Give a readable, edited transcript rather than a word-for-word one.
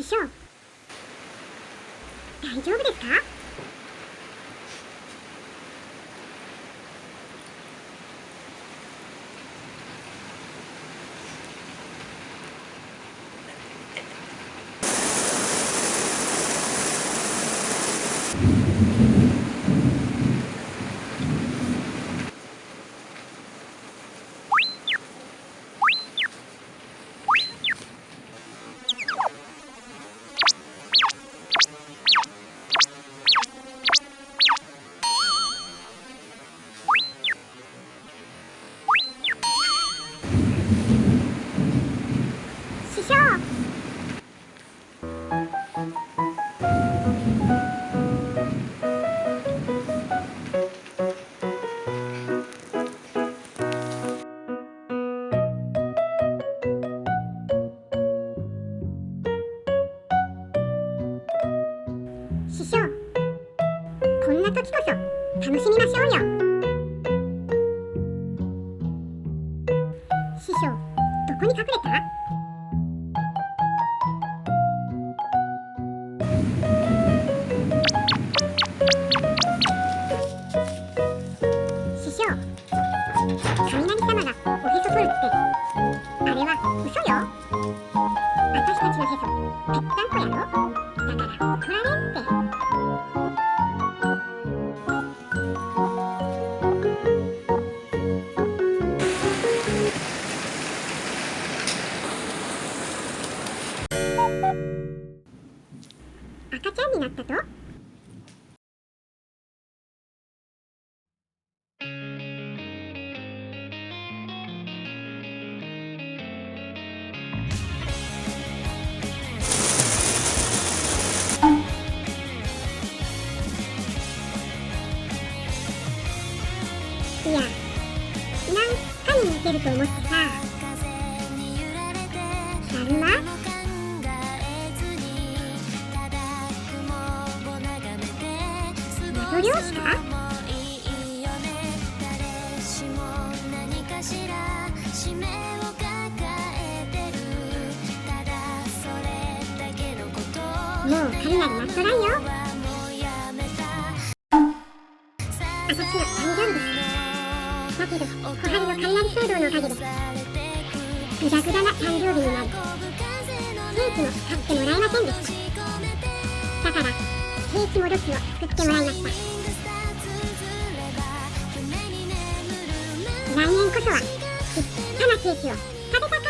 匠、大丈夫ですか？師匠、師匠、こんな時こそ楽しみましょうよ。師匠、どこに隠れた？師匠、雷様がおへそ取るって、あれは嘘よ。私たちのへそぺったんこやろ。だから怒られんって。赤ちゃんになったと？いや、なんかに似てると思ってさ。だるま？宿漁師か？もう雷なっとらんよ。私の誕生日です。だけど小春の雷騒動のおかげでグダグダな誕生日になり、ケーキも買ってもらえませんでした。だからケーキもどきを作ってもらいました。来年こそは立派なケーキを食べたか